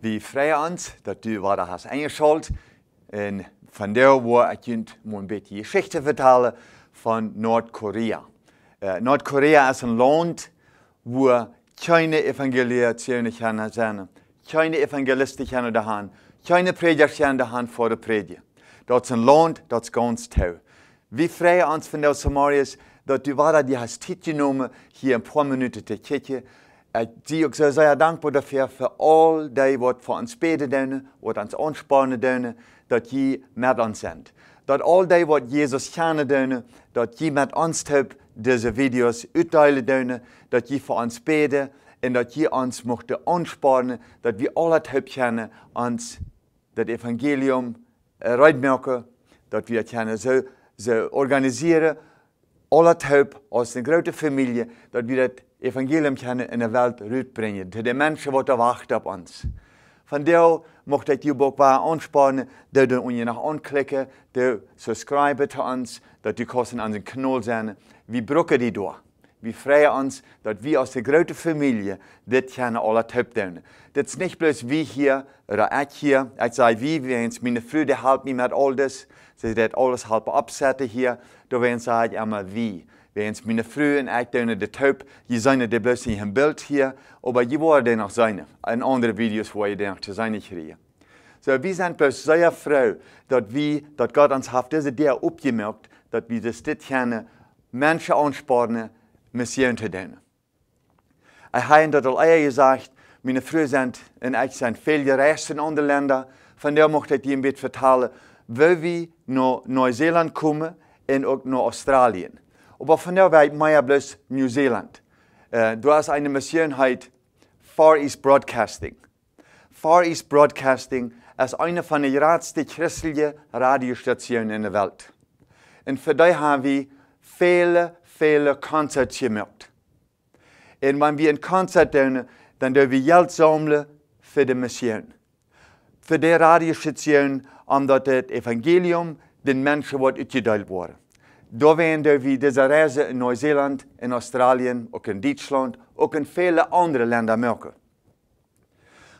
Wir freuen uns, dass du wieder hast eingeschaltet. Und von der, wo ich ein bisschen Geschichte vertellen von Nordkorea. Nordkorea ist ein Land, wo keine Evangelisationen sind, keine Evangelisten haben, keine Prediger haben vor der Predigt. Das ist ein Land, das ist ganz toll. Wir freuen uns von der Samarias, dass du wieder die hast Zeit genommen, hier ein paar Minuten zu kicken. Ich bin sehr dankbar dafür, für all die, die für uns beten, die uns anspannen, dass die mit uns sind. Dass all die, die Jesus kennen, dass die mit uns diese Videos aufteilen, dass die für uns beten und dass die uns anspannen, dass wir alle kennen, uns das Evangelium reinmerken, dass wir können so organisieren, alle aus einer großen Familie, dass wir das Evangelium können in der Welt rausbringen, zu den Menschen, die warten auf uns. Von der möchte ich die auch anspannen, dass du uns noch anklicken, dass subscribe zu uns, dass die Kosten an den Kanal sind. Wir brauchen die da. Wir freuen uns, dass wir aus der großen Familie das können alle tun. Das ist nicht bloß wie hier oder ich hier. Ich sage wir sind meine Frau, die helfen mir mit all das. Sie das alles halb absetzen hier. Da werden sie immer wie. Wir sind meine Frau und ich tun die Taub. Die sind die bloß nicht im Bild hier, aber die wollen noch sein. In anderen Videos, wo ihr noch zu sein kriegen. So, wir sind bloß sehr froh, dass Gott uns hat diese Idee aufgemerkt, dass wir das können, Menschen anspornen, Mission zu tun. Ich habe das all gesagt, meine Frau und ich sind viel gereist in andere Länder. Von der möchte ich dir ein bisschen vertellen, wo wir nach Neuseeland kommen und auch nach Australien. Aber von der Welt mehr bloß New Zealand. Du hast eine Mission heute, Far East Broadcasting. Far East Broadcasting ist eine von den größten christlichen Radiostationen in der Welt. Und für die haben wir viele Konzerte gemacht. Und wenn wir ein Konzert tun, dann dürfen wir Geld sammeln für die Mission. Für die Radiostation, das Evangelium den Menschen ausgeteilt wurde. Da werden wir diese Reise in Neuseeland, in Australien, auch in Deutschland, auch in viele andere Länder machen.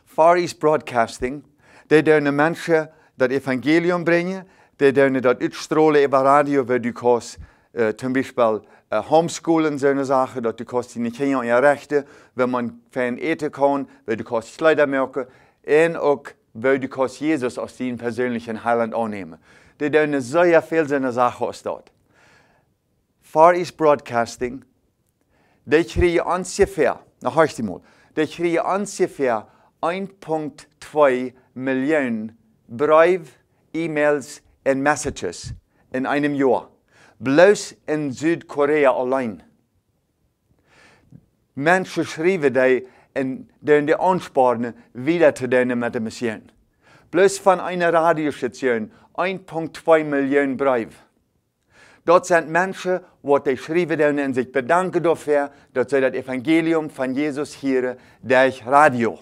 Far East Broadcasting, die dürfen Menschen das Evangelium bringen, die dürfen das ausstrahlen über Radio, wo du kannst zum Beispiel homeschoolen, so eine Sache, dass du kannst die Kinder ihre Rechte, wenn man fein eten kann, wo du kannst Kleider machen und auch, wo du kannst Jesus aus deinem persönlichen Heiland annehmen. Die dürfen sehr viel so eine Sache aus dort. Far East Broadcasting, die kriegen ungefähr, hörst du mal, die kriegen ungefähr 1,2 Millionen Briefe, E-Mails und Messages in einem Jahr. Bloß in Südkorea allein. Menschen schreiben die und die anspornen, wieder zu tun mit der Mission. Bloß von einer Radiostation 1,2 Millionen Briefe. Dort sind Menschen, die schreiben und sich bedanken dafür, dass sie das Evangelium von Jesus hören durch Radio.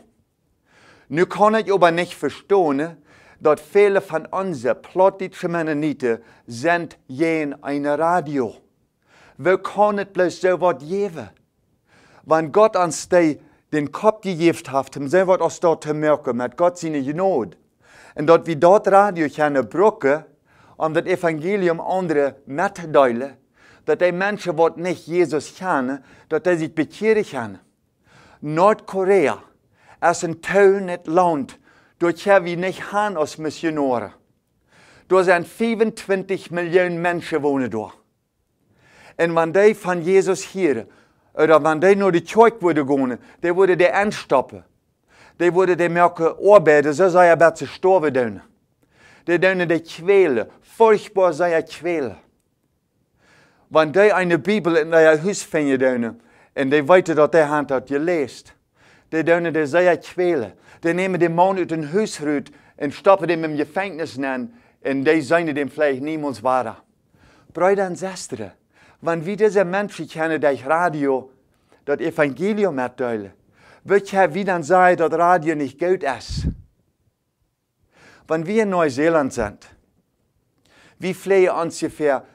Nun kann ich aber nicht verstehen, dass viele von unseren plattdeutschen Mennoniten sind jen ein Radio. Wir können bloß so was geben. Wenn Gott uns den Kopf gegeben hat, um so etwas aus dort zu merken, mit Gott seine Gnade, und dass wir dort Radio können brauchen, um das Evangelium andere mitzuteilen, dass die Menschen, die nicht Jesus kennen, dass die sich bekehren können. Nordkorea ist ein tolles Land, dort haben wir nicht haben als Missionare. Da sind 25 Millionen Menschen wohnen da. Und wenn die von Jesus hören, oder wenn die nur die Kirche gehen, die würden die anstoppen. Die würden die merken, arbeiten, so sei er besser sterben. Die dürfen die quälen, furchtbar sei quälen. Wenn die eine Bibel in ihr Haus finden, und die weiter, dass die Hand hat gelesen, die dürfen die sehr quälen. Die nehmen den Mann aus dem Haus raus und stoppen ihn im Gefängnis an, und die seien dem vielleicht niemals weiter. Brüder und Schwestern, wenn wir diese Menschen kennen durch Radio, das Evangelium mitteilen, wird ja wieder sagen, dass Radio nicht gut ist. Wenn wir in Neuseeland sind, wir fliegen ungefähr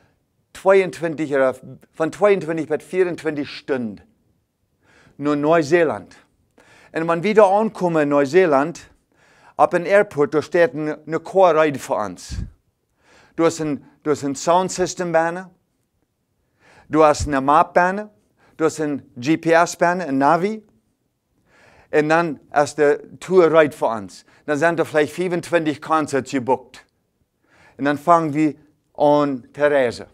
22 oder von 22 bis 24 Stunden nach Neuseeland. Und wenn wir da ankommen in Neuseeland, Op een airport, daar staat een Chorride voor ons. Du hast ein Soundsystem bijna. Du hast eine Map bijna. Du hast ein GPS bijna, ein Navi. Und dann ist der Tour right für uns. Dann sind da vielleicht 25 Konzerte gebucht. Und dann fangen wir an zu reisen.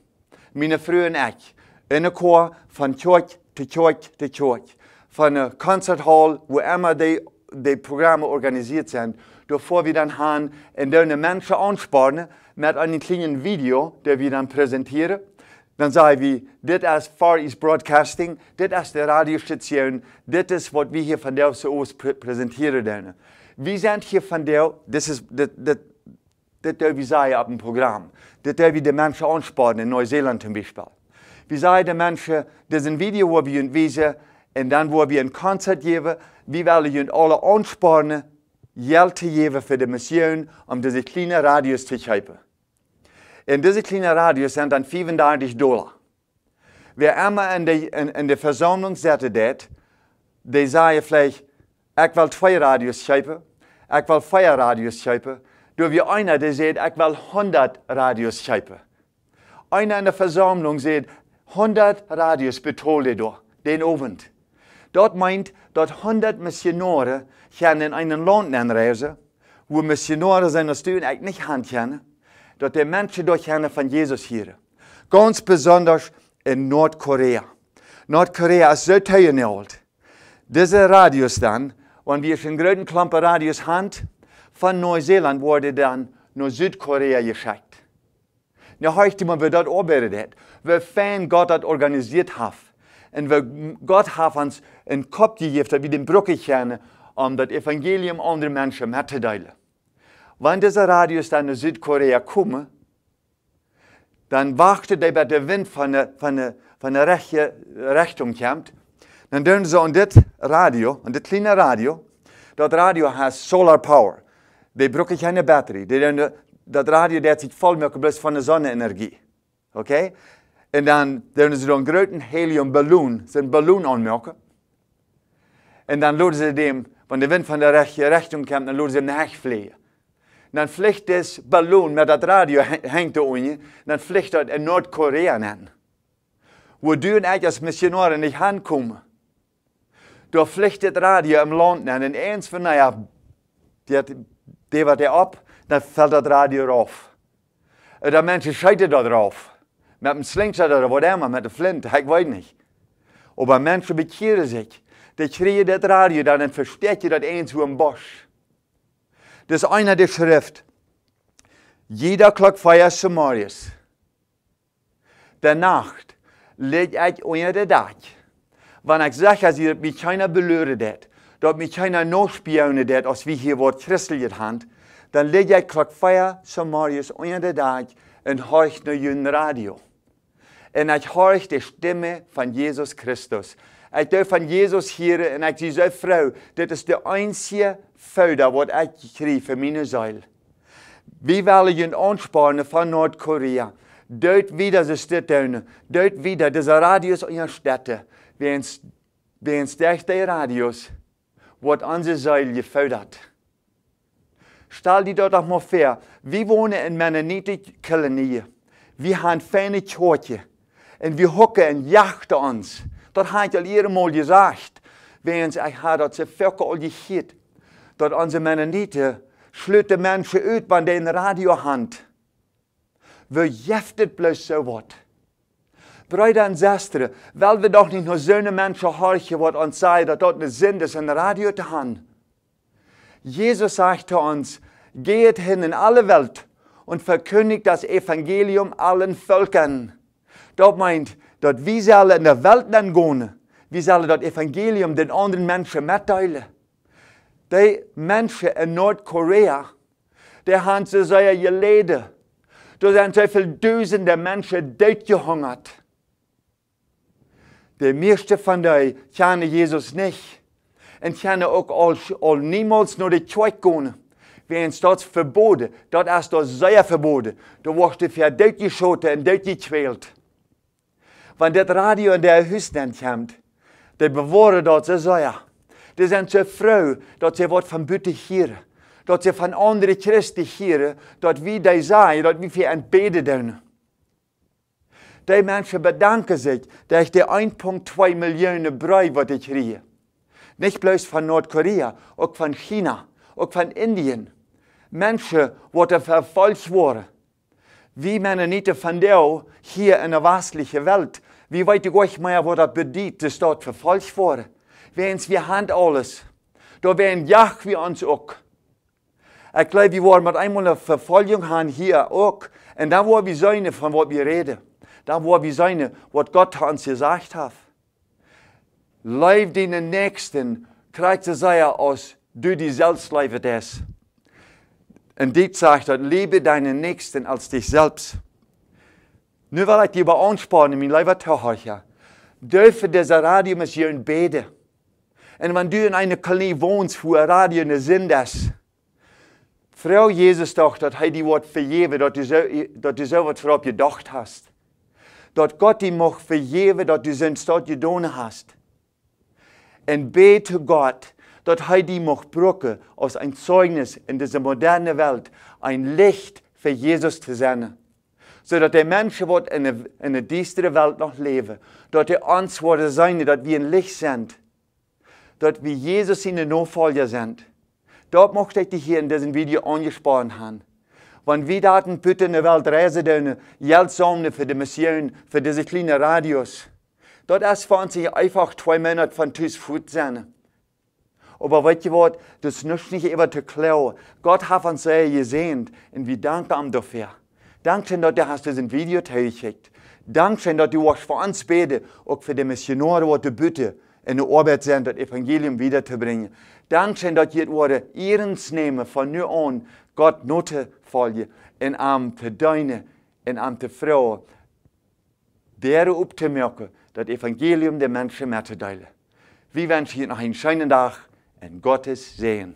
Meine Frau und ich. In der Chor von Kirche zu Kirche zu Kirche. Von der Konzerthall, wo immer die Programme organisiert sind. Bevor wir dann haben, und dann Menschen ansparen mit einem kleinen Video, das wir dann präsentieren. Dann sagen wir, das ist Far East Broadcasting, das ist die Radiostation, das ist, was wir hier von der aus präsentieren. Wir sind hier von der, das ist das wir sagen auf dem Programm. Das wir die Menschen ansparen, in Neuseeland zum Beispiel. Wir sagen den Menschen, das ist ein Video, wo wir ihnen wiesen, und dann, wo wir ein Konzert geben, wir wollen ihnen alle ansparen, Geld zu geben für die Mission, diese kleinen Radios zu kaufen. Und diese kleinen Radios sind dann $35. Wer immer in der Versammlung sitzt, die sagen vielleicht, ich will 2 Radios kaufen, ich will 4 Radios kaufen. Da wir einer, der sagt, ich will 100 Radios kaufen. Einer in der Versammlung sagt, 100 Radios betole da, den Abend. Dort meint, dass 100 Missionare in einem Land anreisen, wo Missionare sind, das tun eigentlich nicht handkennen, dass die Menschen dort von Jesus hören. Ganz besonders in Nordkorea. Nordkorea ist so teilnehmend. Diese Radios dann, wenn wir schon großen Klumpen Radios haben, von Neuseeland wurde dann nach Südkorea geschickt. Na, heute mal, wie das arbeitet, wie fein Gott das organisiert hat. Und wie Gott hat uns einen Kopf gegeben, wie den Brücke kennen, das Evangelium anderen Menschen mitzuteilen. Wenn diese Radios dann nach Südkorea kommen, dann wartet die, bis der Wind von der rechten Richtung kommt. Dann tun sie an das Radio, an das kleine Radio, das Radio hat Solar Power. Die brauchen keine Batterie. Das Radio der sich voll machen, bloß von der Sonnenenergie. Okay? Und dann tun sie einen großen Heliumballon, einen Ballon anmachen. Und dann lassen sie dem, wenn der Wind von der rechten Richtung kommt, dann lassen sie ihn nachfliegen. Dann fliegt das Ballon mit das Radio hängt da unten, dann fliegt das in Nordkorea an. Wo du und ich als Missionare nicht hinkommen, da fliegt das Radio im Land an und eins von naja, der wird ab, dann fällt das Radio rauf. Und der Mensch scheitert da drauf. Mit dem Slingshot oder was immer, mit der Flinte, ich weiß nicht. Aber Menschen bekehren sich. Die kriegen das Radio dann und verstecken das eins wie im Busch. Das ist einer der Schrift. Jeder Glockfeuer Samarias. Der Nacht lege ich unter der Dach. Wenn ich sage, dass mich keiner belöret hat, dass mich keiner nachspioniert hat, als wir hier Wort christlich haben, dann lege ich Glockfeuer Samarias unter der Dach und horch nach jüngem Radio. Und ich horch die Stimme von Jesus Christus. Ich darf von Jesus hören und ich sage, Frau, das ist der einzige Förder, was ich kriege für meine Seele. Wir wollen ihn ansparen von Nordkorea. Dort wieder die Städte, dort wieder diese Radios in den Städten. Wir sind die Radios, was unsere Seele gefördert. Stell dir das doch mal vor, wir wohnen in mennonitischen Kolonien. Wir haben feine Kirche. Und wir hocken und jachten uns. Das habe ich al mal gesagt. Wenn ich habe das zu viel all gehört, dass unsere Mennoniten schlüte Menschen aus, wenn die ein Radio haben. Wir jeftet bloß so was. Brüder und Schwestern, weil wir doch nicht nur so eine Menschen horchen, was uns sagt, dass das eine Sinn ist, ein Radio zu haben. Jesus sagt zu uns, geht hin in alle Welt und verkündigt das Evangelium allen Völkern. Das meint, dass wir sollen in der Welt dann gehen. Wir sollen das Evangelium den anderen Menschen mitteilen. Die Menschen in Nordkorea, die haben so sehr gelitten. Da sind so viele Tausende Menschen durchgehungert. Die meisten von denen kennen Jesus nicht. Und können auch all niemals nur die Kirche gehen. Wenn es das verboten, das ist das sehr verboten. Da wirst du für durchgeschoten und durchgequält. Wenn das Radio in der Hüsten kommt, die bewahren das so sehr. Die sind so froh, dass sie was von Bütte hören. Dat ze van andere Christen hier, dat wie die zijn, dat wie voor aanbeden doen. Die mensen bedanken zich dat ik de 1,2 miljoen brui wat ik kriege. Niet bloos van Noord-Korea, ook van China, ook van Indien. Mensen worden vervolgd worden. Wie Mennoniten van jou hier in de westelijke wereld, wie weet ik ook meer wat dat bedient, dus dort vervolgd worden. Wir haben alles. Da werden jacht wie ons ook. Ik geloof, we worden met eenmaal een vervolging gaan hier ook. En dan worden we zijn van wat we reden. Dan worden we zijn wat Gott ons gezegd heeft. Leef die nächsten, krijgt ze zeggen als du die zelfs leven des. En dit zegt dat, liebe deinen Nächsten als dich selbst. Nu wil ik je beantwoorden, mijn lieve Tochter. Dürfen deze radio met je beden. En wenn du in einer Kolonie wohnst, wo ein Radio eine Sinn ist, frau Jesus doch, dass er die Wort vergeben, dass du so was für gedacht hast. Dass Gott die mag vergeben, dass du sonst dort getan hast. Und bete Gott, dass er die mag brücken, als ein Zeugnis in dieser modernen Welt, ein Licht für Jesus zu sein. So dass die Menschen, die in einer düsteren Welt noch leben, dass die Antworten sein, dass wir ein Licht sind. Dass wir Jesus in den Nachfolger sind. Dort möchte ich dich hier in diesem Video angesprochen haben. Wenn wir da bitte in der Welt reisen, Geld sammeln für die Mission, für diese kleinen Radios, dort ist für uns einfach 2 Monate von Tüß Fuß sein. Aber weißt du was, das ist nicht immer zu klauen. Gott hat uns sehr gesehen und wir danken ihm dafür. Dankeschön, dass du hast dieses Video teilgeschickt. Dankeschön, dass du auch für uns beten, auch für die Missionare, die du bitte in der Arbeit sind, das Evangelium wiederzubringen. Dankeschön, dass ihr Ehrens nehmen von nu an, Gott Note folgen, in am zu deinen, in am zu Frau, deren aufzumerken, das Evangelium der Menschen mitzuteilen. Wir wünschen Ihnen noch einen schönen Tag und Gottes Segen.